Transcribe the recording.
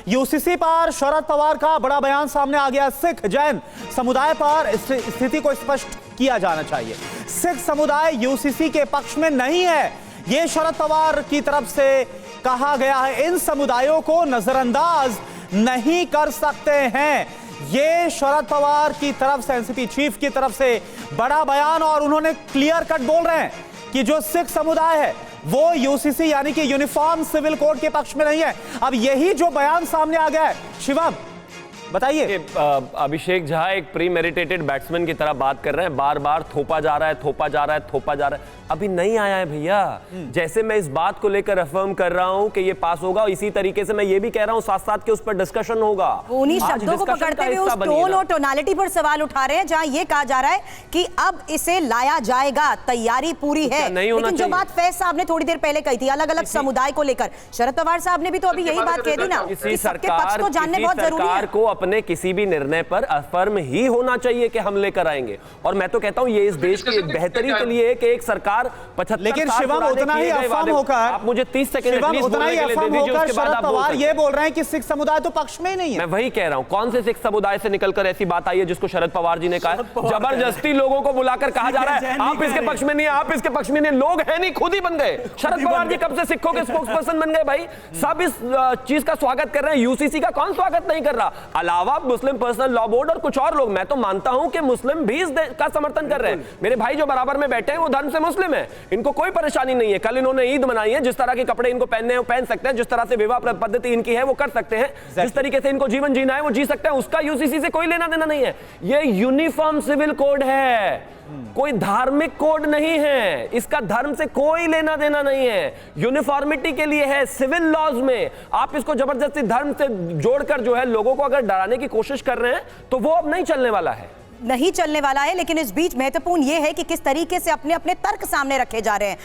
UCC पर शरद पवार का बड़ा बयान सामने आ गया। सिख जैन समुदाय पर स्थिति को स्पष्ट किया जाना चाहिए। सिख समुदाय यूसीसी के पक्ष में नहीं है, यह शरद पवार की तरफ से कहा गया है। इन समुदायों को नजरअंदाज नहीं कर सकते हैं, ये शरद पवार की तरफ से, एनसीपी चीफ की तरफ से बड़ा बयान। और उन्होंने क्लियर कट बोल रहे हैं कि जो सिख समुदाय है वो यूसीसी यानी कि यूनिफॉर्म सिविल कोड के पक्ष में नहीं है। अब यही जो बयान सामने आ गया है, शिवम बताइए। अभिषेक झा एक प्री मेडिटेटेड बैट्समैन की तरह बात कर रहे हैं, बार बार थोपा जा रहा है, थोपा जा रहा है, थोपा जा रहा है। अभी नहीं आया है भैया। जैसे मैं इस बात को लेकर अफर्म कर रहा हूं कि ये पास होगा, इसी तरीके से मैं ये भी कह रहा हूं साथ साथ कि उस पर डिस्कशन होगा। उन्हीं शब्दों को पकड़ते हुए उस टोन और टोनालिटी पर सवाल उठा रहे हैं जहां ये कहा जा रहा है कि अब इसे लाया जाएगा, तैयारी पूरी है। लेकिन जो बात फैज साहब ने थोड़ी देर पहले कही थी अलग अलग समुदाय को लेकर, शरद पवार साहब ने भी तो अभी यही बात कह दी ना कि सबके पक्ष को जानने बहुत जरूरी है। सरकार को अपने किसी भी निर्णय पर अफर्म ही होना चाहिए कि हम लेकर आएंगे। और मैं तो कहता हूं ये इस देश की बेहतरी के लिए है कि एक सरकार 75 लेकिन शिवम उतना ही अफवाह होकर, आप मुझे 30 सेकंड उतना ही अफवाह होकर शरद पवार ये बोल रहे हैं कि सिख समुदाय तो पक्ष में ही नहीं है। मैं वही कह रहा हूं, कौन से सिख समुदाय से निकलकर ऐसी बात आई है जिसको शरद पवार जी ने कहा? जबरदस्ती लोगों को बुलाकर कहा जा रहा है आप इसके पक्ष में नहीं है, आप इसके पक्ष में नहीं। लोग है नहीं, खुद ही बन गए। शरद पवार जी कब से सिखों के स्पोक्स पर्सन बन गए भाई? सब इस चीज का स्वागत कर रहे हैं, यूसीसी का कौन स्वागत नहीं कर रहा? अलावा मुस्लिम पर्सनल लॉ बोर्ड और कुछ और लोग, मैं तो मानता हूं कि मुस्लिम भी इसका समर्थन कर रहे हैं। मेरे भाई जो बराबर में बैठे हैं वो धर्म से मुस्लिम है, इनको कोई परेशानी नहीं है। कल इन्होंने ईद मनाई है, जिस तरह के कपड़े इनको पहनने हैं वो पहन सकते हैं, जिस तरह से विवाह पद्धति इनकी है वो कर सकते हैं, जिस तरीके से इनको जीवन जीना है वो जी सकते हैं। उसका यूसीसी से कोई लेना देना नहीं है। ये यूनिफॉर्म सिविल कोड है, कोई धार्मिक कोड नहीं है। इसका धर्म से कोई लेना देना नहीं है, यूनिफॉर्मिटी के लिए है सिविल लॉज में। आप इसको जबरदस्ती धर्म से जोड़कर जो है लोगों को अगर डराने की कोशिश कर रहे हैं तो वो अब नहीं चलने वाला है, नहीं चलने वाला है। लेकिन इस बीच महत्वपूर्ण यह है कि किस तरीके से अपने अपने तर्क सामने रखे जा रहे हैं।